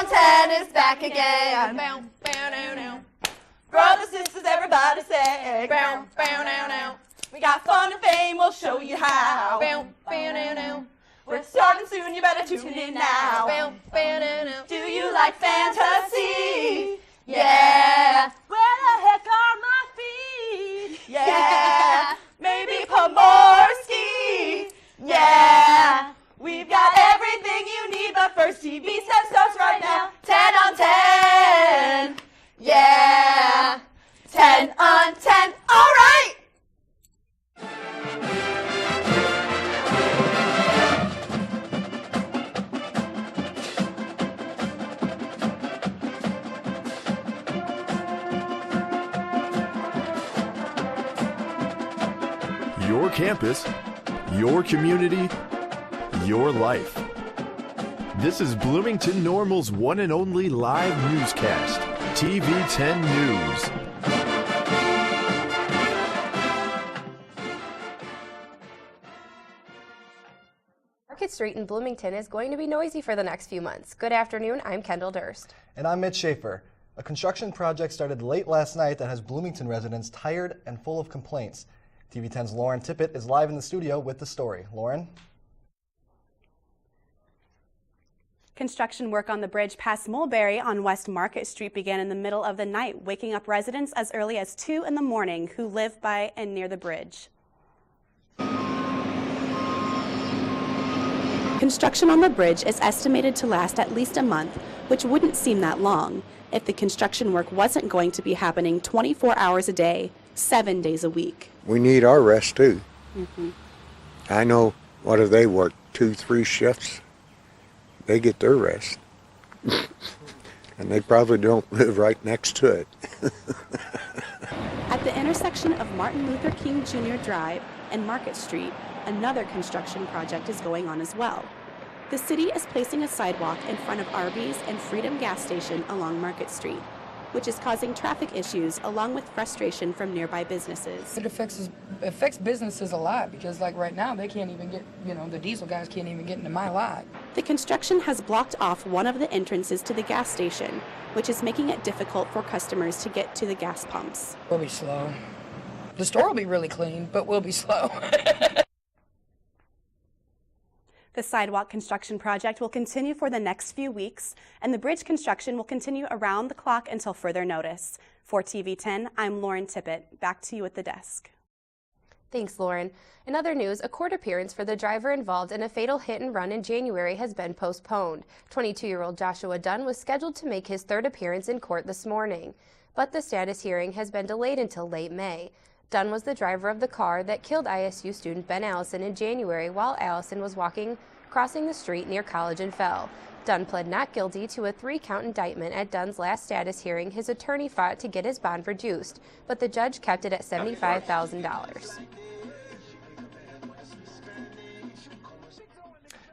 on 10 is back again. Brothers, sisters, everybody say. We got fun and fame, we'll show you how. We're starting soon, you better tune in now. Do you like fantasy? Yeah. Where the heck are my feet? Yeah. Maybe Pomorski? Yeah. We've got everything you need, but first TV set starts right now. 10 on 10. Yeah. 10 on 10. All right. Your campus, your community, your life. This is Bloomington Normal's one and only live newscast, TV10 News. Market Street in Bloomington is going to be noisy for the next few months. Good afternoon, I'm Kendall Durst. And I'm Mitch Schaefer. A construction project started late last night that has Bloomington residents tired and full of complaints. TV10's Lauren Tippett is live in the studio with the story. Lauren? Construction work on the bridge past Mulberry on West Market Street began in the middle of the night, waking up residents as early as 2 in the morning who live by and near the bridge. Construction on the bridge is estimated to last at least a month, which wouldn't seem that long if the construction work wasn't going to be happening 24 hours a day, 7 days a week. We need our rest too. I know, what do they work, 2-3 shifts? They get their rest. And they probably don't live right next to it. At the intersection of Martin Luther King Jr. Drive and Market Street, another construction project is going on as well. The city is placing a sidewalk in front of Arby's and Freedom gas station along Market Street, which is causing traffic issues along with frustration from nearby businesses. It affects businesses a lot because like right now they can't even get, the diesel guys can't even get into my lot. The construction has blocked off one of the entrances to the gas station, which is making it difficult for customers to get to the gas pumps. We'll be slow. The store will be really clean, but we'll be slow. The sidewalk construction project will continue for the next few weeks, and the bridge construction will continue around the clock until further notice. For TV10, I'm Lauren Tippett. Back to you at the desk. Thanks, Lauren. In other news, a court appearance for the driver involved in a fatal hit and run in January has been postponed. 22-year-old Joshua Dunn was scheduled to make his third appearance in court this morning, but the status hearing has been delayed until late May. Dunn was the driver of the car that killed ISU student Ben Allison in January while Allison was crossing the street near College and fell. Dunn pled not guilty to a 3-count indictment. At Dunn's last status hearing, his attorney fought to get his bond reduced, but the judge kept it at $75,000.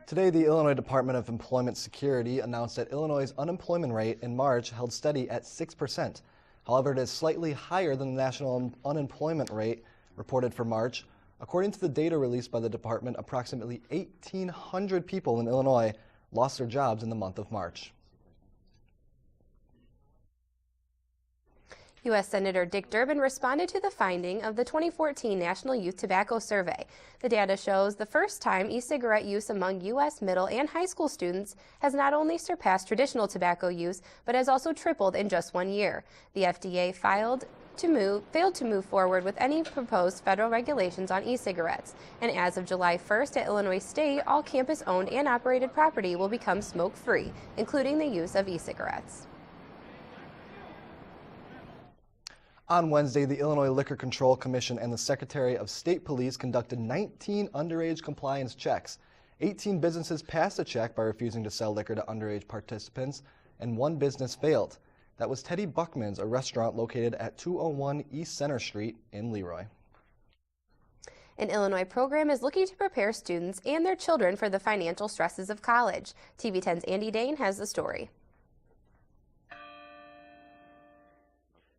Today, the Illinois Department of Employment Security announced that Illinois' unemployment rate in March held steady at 6%. However, it is slightly higher than the national unemployment rate reported for March. According to the data released by the department, approximately 1,800 people in Illinois lost their jobs in the month of March. U.S. Senator Dick Durbin responded to the finding of the 2014 National Youth Tobacco Survey. The data shows the first time e-cigarette use among U.S. middle and high school students has not only surpassed traditional tobacco use, but has also tripled in just 1 year. The FDA failed to move forward with any proposed federal regulations on e-cigarettes. And as of July 1st at Illinois State, all campus-owned and operated property will become smoke-free, including the use of e-cigarettes. On Wednesday, the Illinois Liquor Control Commission and the Secretary of State Police conducted 19 underage compliance checks. 18 businesses passed a check by refusing to sell liquor to underage participants, and 1 business failed. That was Teddy Buckman's, a restaurant located at 201 East Center Street in Leroy. An Illinois program is looking to prepare students and their children for the financial stresses of college. TV10's Andy Dane has the story.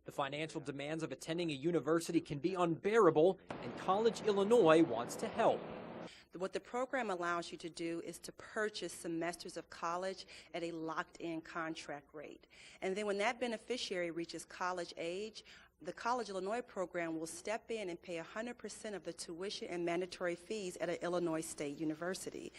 The financial demands of attending a university can be unbearable, and College Illinois wants to help. What the program allows you to do is to purchase semesters of college at a locked-in contract rate. And then when that beneficiary reaches college age, the College Illinois program will step in and pay 100% of the tuition and mandatory fees at an Illinois State University.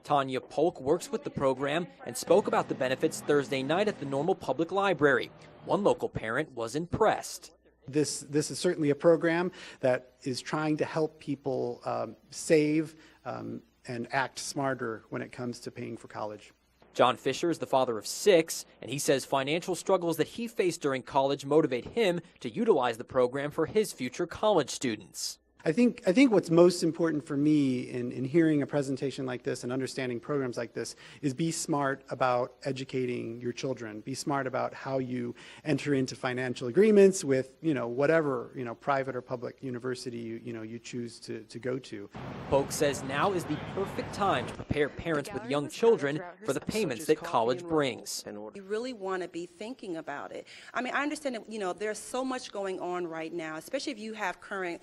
Tanya Polk works with the program and spoke about the benefits Thursday night at the Normal Public Library. One local parent was impressed. This is certainly a program that is trying to help people save and act smarter when it comes to paying for college. John Fisher is the father of 6, and he says financial struggles that he faced during college motivate him to utilize the program for his future college students. I think what's most important for me in hearing a presentation like this and understanding programs like this is be smart about educating your children. Be smart about how you enter into financial agreements with, whatever, private or public university you choose to go to. Polk says now is the perfect time to prepare parents with young children for the payments that college brings. You really want to be thinking about it. I mean, I understand that, there's so much going on right now, especially if you have current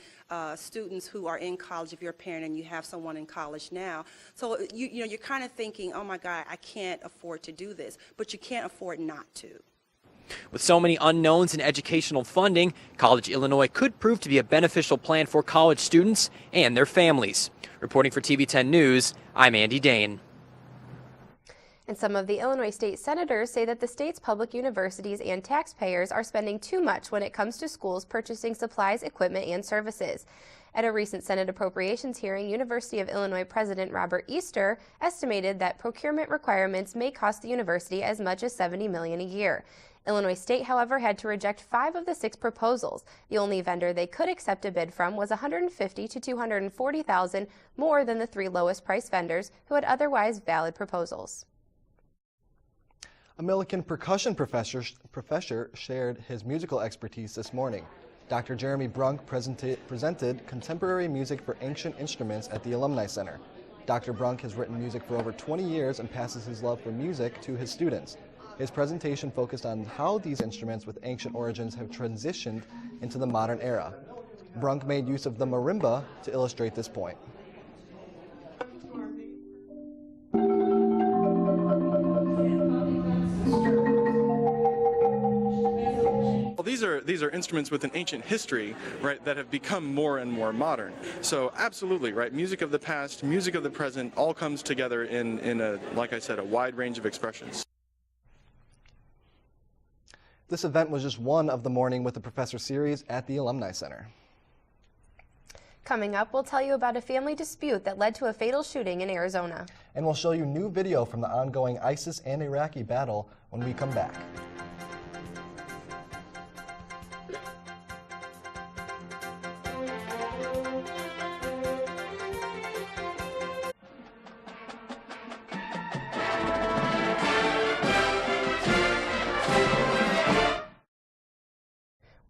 students who are in college, if you're a parent and you have someone in college now. So, you're kind of thinking, oh my God, I can't afford to do this, but you can't afford not to. With so many unknowns in educational funding, College Illinois could prove to be a beneficial plan for college students and their families. Reporting for TV 10 News, I'm Andy Dane. And some of the Illinois state senators say that the state's public universities and taxpayers are spending too much when it comes to schools purchasing supplies, equipment, and services. At a recent Senate appropriations hearing, University of Illinois President Robert Easter estimated that procurement requirements may cost the university as much as $70 million a year. Illinois State, however, had to reject 5 of the 6 proposals. The only vendor they could accept a bid from was $150,000 to $240,000 more than the 3 lowest priced vendors who had otherwise valid proposals. A Millikin percussion professor shared his musical expertise this morning. Dr. Jeremy Brunk presented contemporary music for ancient instruments at the Alumni Center. Dr. Brunk has written music for over 20 years and passes his love for music to his students. His presentation focused on how these instruments with ancient origins have transitioned into the modern era. Brunk made use of the marimba to illustrate this point. Well, these are instruments with an ancient history, right, that have become more and more modern. So absolutely, right, music of the past, music of the present, all comes together in a, like I said, a wide range of expressions. This event was just one of the Morning with the Professor series at the Alumni Center. Coming up, we'll tell you about a family dispute that led to a fatal shooting in Arizona. And we'll show you new video from the ongoing ISIS and Iraqi battle when we come back.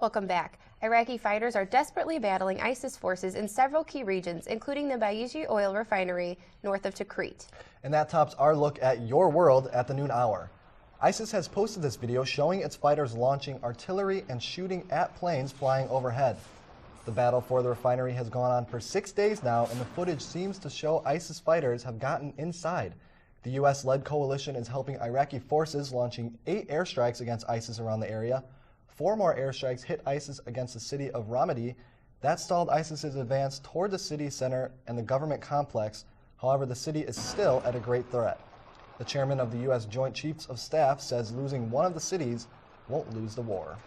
Welcome back. Iraqi fighters are desperately battling ISIS forces in several key regions, including the Baiji oil refinery north of Tikrit. And that tops our look at your world at the noon hour. ISIS has posted this video showing its fighters launching artillery and shooting at planes flying overhead. The battle for the refinery has gone on for 6 days now, and the footage seems to show ISIS fighters have gotten inside. The U.S.-led coalition is helping Iraqi forces, launching 8 airstrikes against ISIS around the area. 4 more airstrikes hit ISIS against the city of Ramadi. That stalled ISIS's advance toward the city center and the government complex. However, the city is still at a great threat. The chairman of the U.S. Joint Chiefs of Staff says losing one of the cities won't lose the war.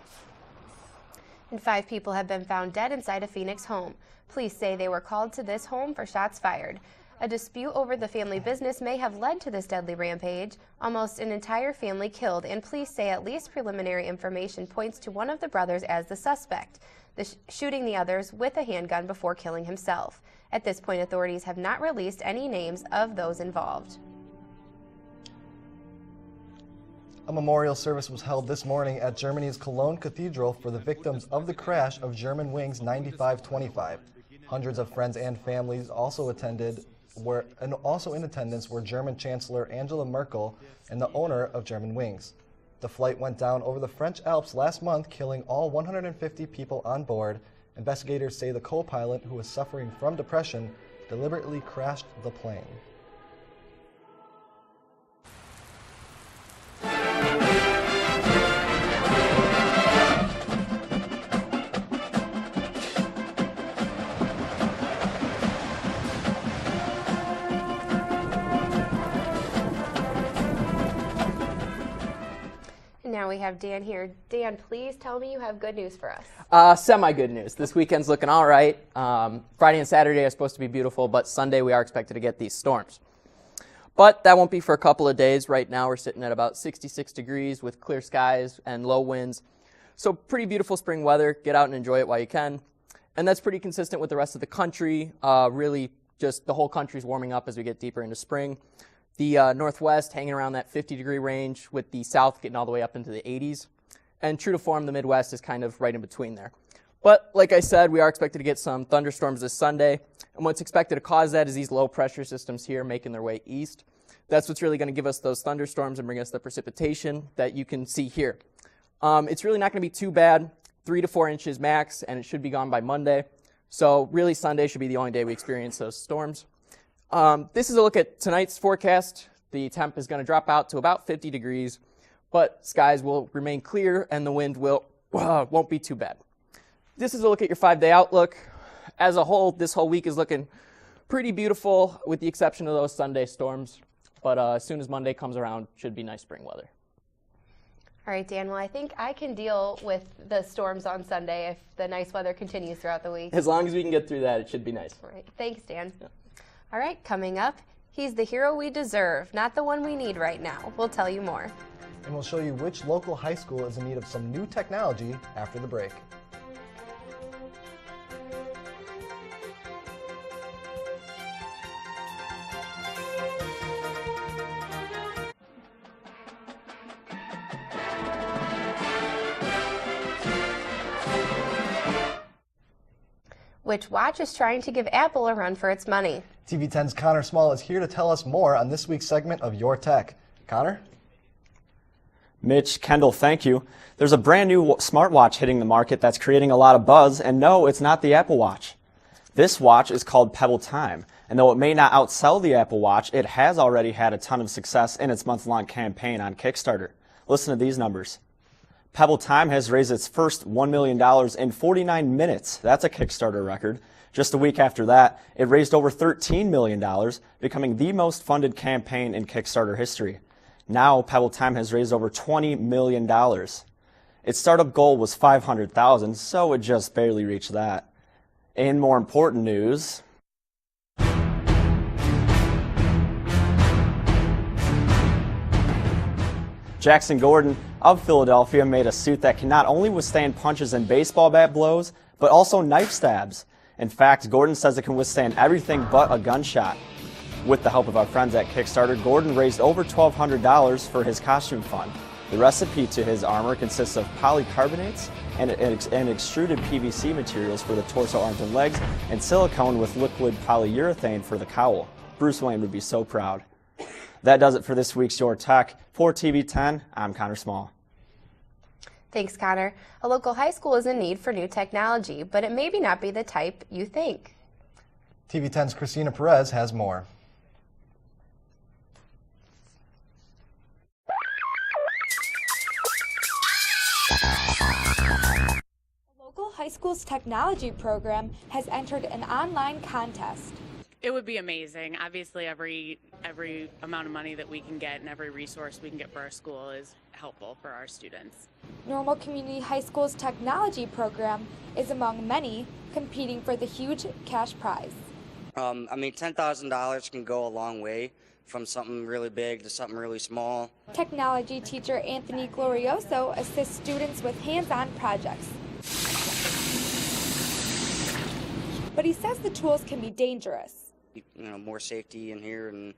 And 5 people have been found dead inside a Phoenix home. Police say they were called to this home for shots fired. A dispute over the family business may have led to this deadly rampage. Almost an entire family killed, and police say at least preliminary information points to one of the brothers as the suspect, shooting the others with a handgun before killing himself. At this point, authorities have not released any names of those involved. A memorial service was held this morning at Germany's Cologne Cathedral for the victims of the crash of Germanwings 9525. Hundreds of friends and families also in attendance were German Chancellor Angela Merkel and the owner of Germanwings. The flight went down over the French Alps last month, killing all 150 people on board. Investigators say the co-pilot, who was suffering from depression, deliberately crashed the plane. Now we have Dan here. Dan, please tell me you have good news for us. Semi-good news. This weekend's looking all right. Friday and Saturday are supposed to be beautiful, but Sunday we are expected to get these storms. But that won't be for a couple of days. Right now we're sitting at about 66 degrees with clear skies and low winds. So pretty beautiful spring weather. Get out and enjoy it while you can. And that's pretty consistent with the rest of the country. Really just the whole country's warming up as we get deeper into spring. The Northwest hanging around that 50-degree range, with the South getting all the way up into the 80s. And true to form, the Midwest is kind of right in between there. But like I said, we are expected to get some thunderstorms this Sunday. And what's expected to cause that is these low pressure systems here making their way east. That's what's really going to give us those thunderstorms and bring us the precipitation that you can see here. It's really not going to be too bad, 3 to 4 inches max, and it should be gone by Monday. So really Sunday should be the only day we experience those storms. This is a look at tonight's forecast. The temp is going to drop out to about 50 degrees, but skies will remain clear and the wind won't be too bad. This is a look at your 5-day outlook. As a whole, this whole week is looking pretty beautiful with the exception of those Sunday storms. But as soon as Monday comes around, should be nice spring weather. All right, Dan, well, I think I can deal with the storms on Sunday if the nice weather continues throughout the week. As long as we can get through that, it should be nice. All right, thanks, Dan. Yeah. All right, coming up, he's the hero we deserve, not the one we need right now. We'll tell you more. And we'll show you which local high school is in need of some new technology after the break. Which watch is trying to give Apple a run for its money? TV10's Connor Small is here to tell us more on this week's segment of Your Tech. Connor? Mitch, Kendall, thank you. There's a brand new smartwatch hitting the market that's creating a lot of buzz, and no, it's not the Apple Watch. This watch is called Pebble Time, and though it may not outsell the Apple Watch, it has already had a ton of success in its month-long campaign on Kickstarter. Listen to these numbers. Pebble Time has raised its first $1 million in 49 minutes. That's a Kickstarter record. Just a week after that, it raised over $13 million, becoming the most funded campaign in Kickstarter history. Now, Pebble Time has raised over $20 million. Its startup goal was $500,000, so it just barely reached that. In more important news, Jackson Gordon of Philadelphia made a suit that can not only withstand punches and baseball bat blows, but also knife stabs. In fact, Gordon says it can withstand everything but a gunshot. With the help of our friends at Kickstarter, Gordon raised over $1,200 for his costume fund. The recipe to his armor consists of polycarbonates and extruded PVC materials for the torso, arms, and legs, and silicone with liquid polyurethane for the cowl. Bruce Wayne would be so proud. That does it for this week's Your Tech. For TV10, I'm Connor Small. Thanks, Connor. A local high school is in need for new technology, but it may not be the type you think. TV10's Christina Perez has more. A local high school's technology program has entered an online contest. It would be amazing. Obviously, every amount of money that we can get and every resource we can get for our school is helpful for our students. Normal Community High School's technology program is among many competing for the huge cash prize. $10,000 can go a long way, from something really big to something really small. Technology teacher Anthony Glorioso assists students with hands-on projects. But he says the tools can be dangerous. More safety in here, and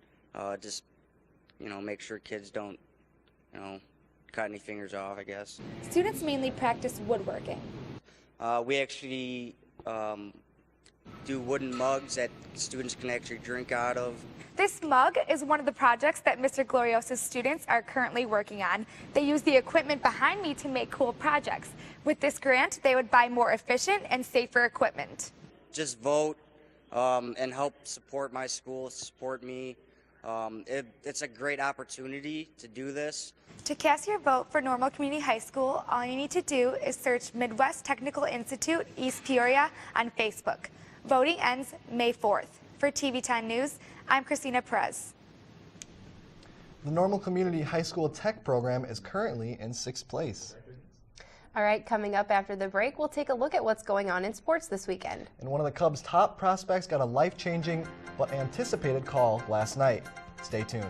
just make sure kids don't cut any fingers off, I guess. Students mainly practice woodworking. We actually do wooden mugs that students can actually drink out of. This mug is one of the projects that Mr. Glorioso's students are currently working on. They use the equipment behind me to make cool projects. With this grant, they would buy more efficient and safer equipment. Just vote and help support my school, support me. It's a great opportunity to do this. To cast your vote for Normal Community High School, all you need to do is search Midwest Technical Institute, East Peoria on Facebook. Voting ends May 4th. For TV 10 News, I'm Christina Perez. The Normal Community High School Tech program is currently in 6th place. All right, coming up after the break, we'll take a look at what's going on in sports this weekend. And one of the Cubs' top prospects got a life-changing but anticipated call last night. Stay tuned.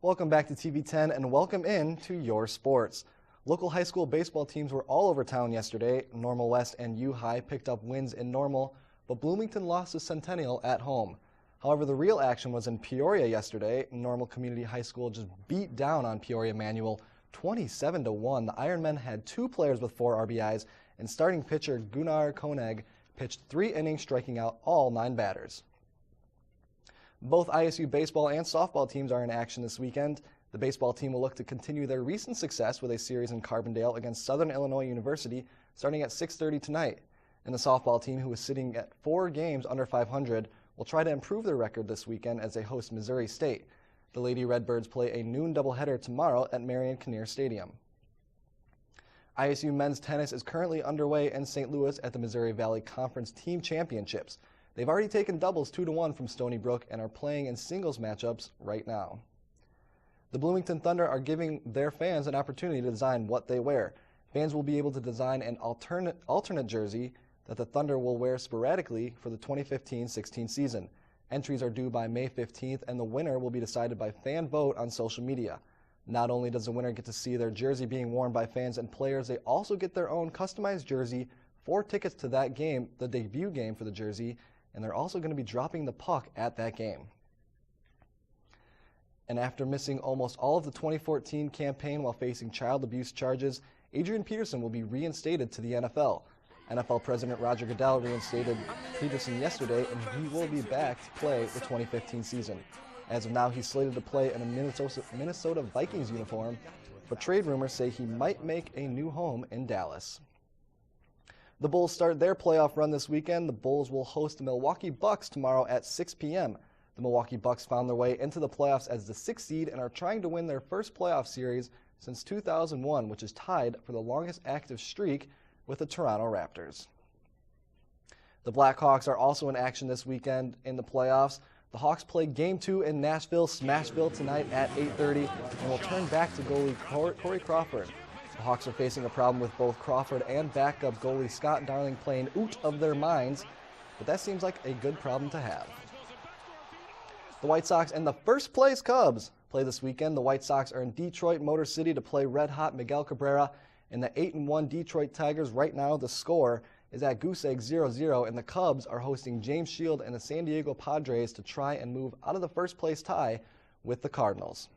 Welcome back to TV 10 and welcome in to your sports. Local high school baseball teams were all over town yesterday. Normal West and U High picked up wins in Normal, but Bloomington lost to Centennial at home. However, the real action was in Peoria yesterday. Normal Community High School just beat down on Peoria Manual 27-1. The Ironmen had 2 players with 4 RBIs, and starting pitcher Gunnar Koenig pitched 3 innings, striking out all 9 batters. Both ISU baseball and softball teams are in action this weekend. The baseball team will look to continue their recent success with a series in Carbondale against Southern Illinois University starting at 6:30 tonight. And the softball team, who is sitting at 4 games under 500, will try to improve their record this weekend as they host Missouri State. The Lady Redbirds play a noon doubleheader tomorrow at Marion Kinnear Stadium. ISU men's tennis is currently underway in St. Louis at the Missouri Valley Conference Team Championships. They've already taken doubles 2-1 from Stony Brook and are playing in singles matchups right now. The Bloomington Thunder are giving their fans an opportunity to design what they wear. Fans will be able to design an alternate jersey that the Thunder will wear sporadically for the 2015-16 season. Entries are due by May 15th, and the winner will be decided by fan vote on social media. Not only does the winner get to see their jersey being worn by fans and players, they also get their own customized jersey, 4 tickets to that game, the debut game for the jersey, and they're also going to be dropping the puck at that game. And after missing almost all of the 2014 campaign while facing child abuse charges, Adrian Peterson will be reinstated to the NFL. NFL President Roger Goodell reinstated Peterson yesterday, and he will be back to play the 2015 season. As of now, he's slated to play in a Minnesota Vikings uniform, but trade rumors say he might make a new home in Dallas. The Bulls start their playoff run this weekend. The Bulls will host the Milwaukee Bucks tomorrow at 6 p.m. The Milwaukee Bucks found their way into the playoffs as the 6th seed and are trying to win their first playoff series since 2001, which is tied for the longest active streak with the Toronto Raptors. The Blackhawks are also in action this weekend in the playoffs. The Hawks play Game 2 in Nashville, Smashville tonight at 8:30 and will turn back to goalie Corey Crawford. The Hawks are facing a problem with both Crawford and backup goalie Scott Darling playing out of their minds, but that seems like a good problem to have. The White Sox and the first-place Cubs play this weekend. The White Sox are in Detroit Motor City to play red-hot Miguel Cabrera and the 8-1 Detroit Tigers. Right now, the score is at Goose Egg 0-0, and the Cubs are hosting James Shield and the San Diego Padres to try and move out of the first-place tie with the Cardinals.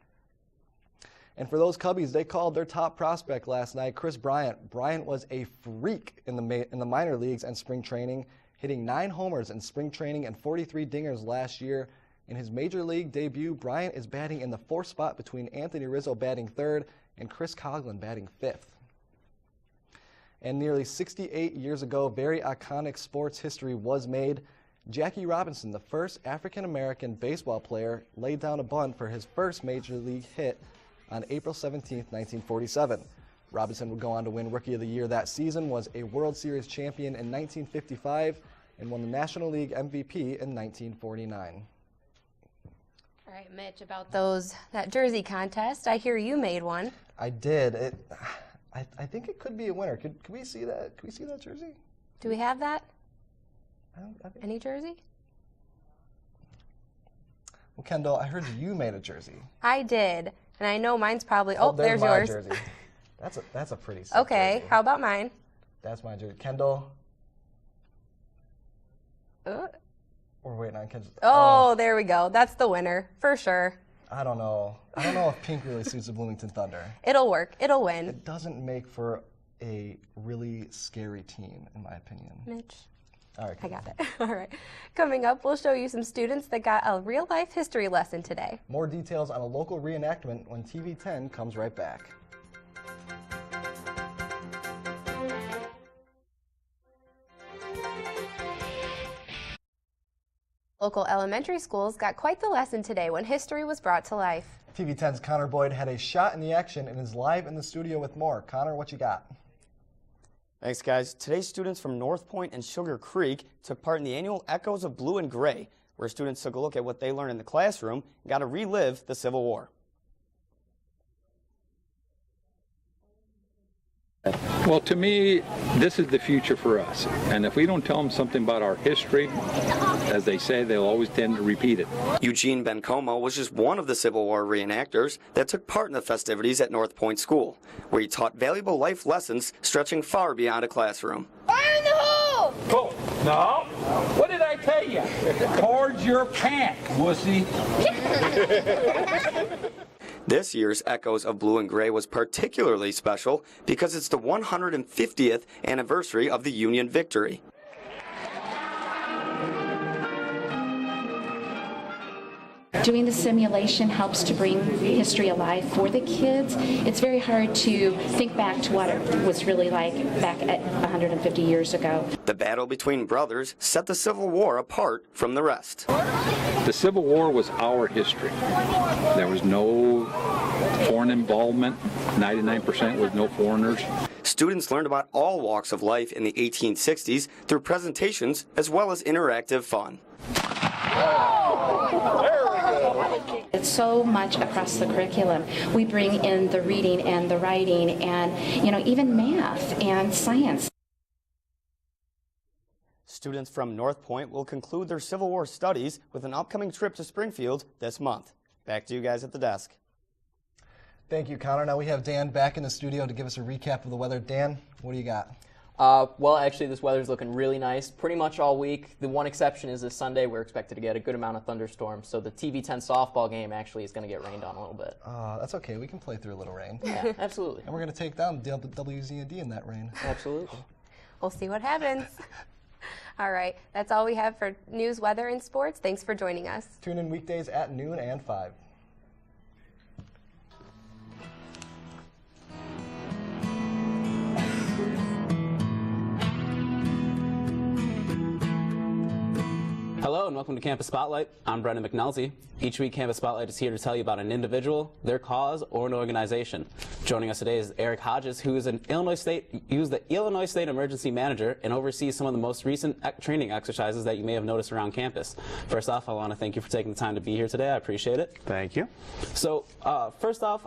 And for those Cubbies, they called their top prospect last night, Chris Bryant. Bryant was a freak in the minor leagues and spring training, hitting 9 homers in spring training and 43 dingers last year. In his major league debut, Bryant is batting in the 4th spot between Anthony Rizzo batting 3rd and Chris Coghlan batting 5th. And nearly 68 years ago, very iconic sports history was made. Jackie Robinson, the first African-American baseball player, laid down a bunt for his first major league hit on April 17, 1947. Robinson would go on to win Rookie of the Year that season, was a World Series champion in 1955, and won the National League MVP in 1949. All right, Mitch, about that jersey contest, I hear you made one. I did. I think it could be a winner. Could we see that? Could we see that jersey? Do we have that? I think... Any jersey? Well, Kendall, I heard you made a jersey. I did, and I know mine's probably. Oh, there's yours. Jersey. That's a pretty sick Okay, jersey. How about mine? That's my jersey. Kendall. Or We're waiting on kids. Oh, there we go. That's the winner, for sure. I don't know. I don't know if pink really suits the Bloomington Thunder. It'll work. It'll win. It doesn't make for a really scary team, in my opinion. Mitch. All right. I got it. All right. Coming up, we'll show you some students that got a real-life history lesson today. More details on a local reenactment when TV 10 comes right back. Local elementary schools got quite the lesson today when history was brought to life. TV 10's Connor Boyd had a shot in the action and is live in the studio with more. Connor, what you got? Thanks, guys. Today, students from North Point and Sugar Creek took part in the annual Echoes of Blue and Gray, where students took a look at what they learned in the classroom and got to relive the Civil War. Well, to me, this is the future for us. And if we don't tell them something about our history, as they say, they'll always tend to repeat it. Eugene Bencomo was just one of the Civil War reenactors that took part in the festivities at North Point School, where he taught valuable life lessons stretching far beyond a classroom. Fire in the hole! Oh, no. What did I tell you? Towards your pants, wussy. This year's Echoes of Blue and Gray was particularly special because it's the 150th anniversary of the Union victory. Doing the simulation helps to bring history alive for the kids. It's very hard to think back to what it was really like back at 150 years ago. The battle between brothers set the Civil War apart from the rest. The Civil War was our history. There was no foreign involvement. 99% was no foreigners. Students learned about all walks of life in the 1860s through presentations as well as interactive fun. It's so much across the curriculum. We bring in the reading and the writing and, even math and science. Students from North Point will conclude their Civil War studies with an upcoming trip to Springfield this month. Back to you guys at the desk. Thank you, Connor. Now we have Dan back in the studio to give us a recap of the weather. Dan, what do you got? Well, actually, this weather's looking really nice pretty much all week. The one exception is this Sunday. We're expected to get a good amount of thunderstorms, so the TV 10 softball game actually is going to get rained on a little bit. That's okay. We can play through a little rain. Yeah, absolutely. And we're going to take down WZND in that rain. Absolutely. We'll see what happens. All right, that's all we have for news, weather, and sports. Thanks for joining us. Tune in weekdays at noon and 5. Hello and welcome to Campus Spotlight. I'm Brendan McNulty. Each week, Campus Spotlight is here to tell you about an individual, their cause, or an organization. Joining us today is Eric Hodges, who is the Illinois State Emergency Manager and oversees some of the most recent training exercises that you may have noticed around campus. First off, I want to thank you for taking the time to be here today. I appreciate it. Thank you. So, first off,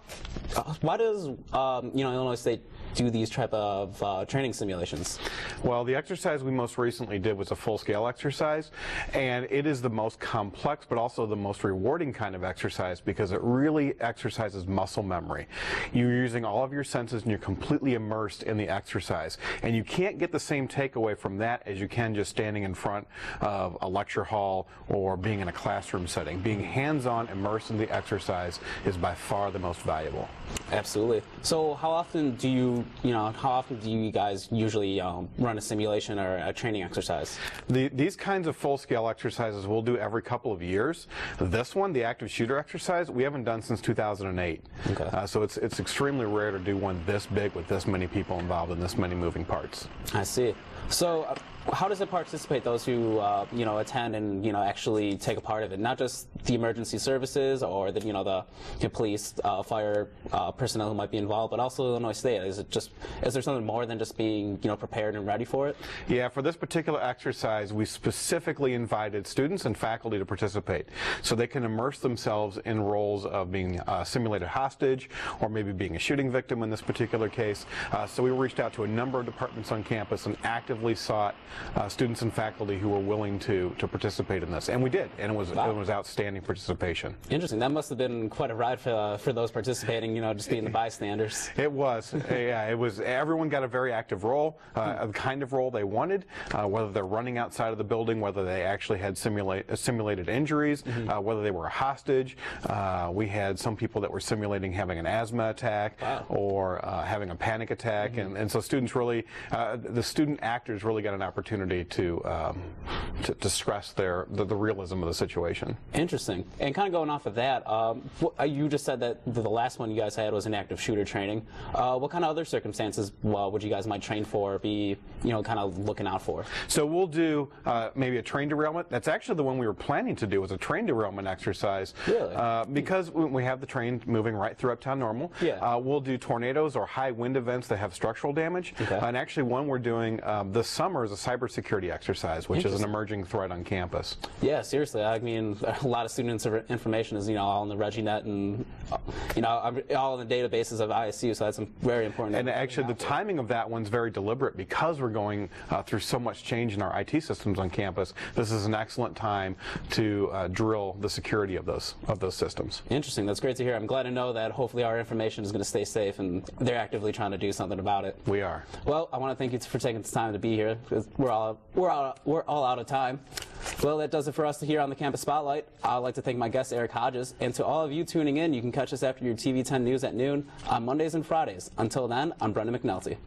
why does Illinois State do these type of training simulations? Well, the exercise we most recently did was a full-scale exercise, and it is the most complex but also the most rewarding kind of exercise because it really exercises muscle memory. You're using all of your senses and you're completely immersed in the exercise, and you can't get the same takeaway from that as you can just standing in front of a lecture hall or being in a classroom setting. Being hands-on, immersed in the exercise is by far the most valuable. Absolutely. So how often do you guys usually run a simulation or a training exercise? These kinds of full-scale exercises we'll do every couple of years. This one, the active shooter exercise, we haven't done since 2008. Okay. So it's extremely rare to do one this big with this many people involved and this many moving parts. I see. So how does it participate those who attend and actually take a part of it? Not just the emergency services or the police, fire personnel who might be involved, but also Illinois State. Is there something more than just being prepared and ready for it? Yeah, for this particular exercise, we specifically invited students and faculty to participate, so they can immerse themselves in roles of being a simulated hostage or maybe being a shooting victim in this particular case. So we reached out to a number of departments on campus and actively sought students and faculty who were willing to participate in this, and we did, and it was outstanding. outstanding participation. Interesting. That must have been quite a ride for those participating, just being the bystanders. It was. Yeah, it was. Everyone got a very active role, the kind of role they wanted, whether they're running outside of the building, whether they actually had simulated injuries, whether they were a hostage. We had some people that were simulating having an asthma attack or having a panic attack, and so students really, the student actors really got an opportunity to stress the realism of the situation. Interesting. And kind of going off of that, you just said that the last one you guys had was an active shooter training. What kind of other circumstances would you guys might train for, be kind of looking out for? So we'll do maybe a train derailment. That's actually the one we were planning to do, was a train derailment exercise. Really? Because we have the train moving right through Uptown Normal. Yeah. We'll do tornadoes or high wind events that have structural damage. Okay. And actually one we're doing this summer is a cybersecurity exercise, which is an emerging threat on campus. Yeah, seriously. I mean, a lot of students' information is, all in the ReggieNet and, all in the databases of ISU, so that's very important. And actually the timing of that one's very deliberate because we're going through so much change in our IT systems on campus. This is an excellent time to drill the security of those systems. Interesting. That's great to hear. I'm glad to know that hopefully our information is going to stay safe and they're actively trying to do something about it. We are. Well, I want to thank you for taking the time to be here. We're all out of time. Well, that does it for us here on the Campus Spotlight. I'd like to thank my guest, Eric Hodges. And to all of you tuning in, you can catch us after your TV 10 news at noon on Mondays and Fridays. Until then, I'm Brendan McNulty.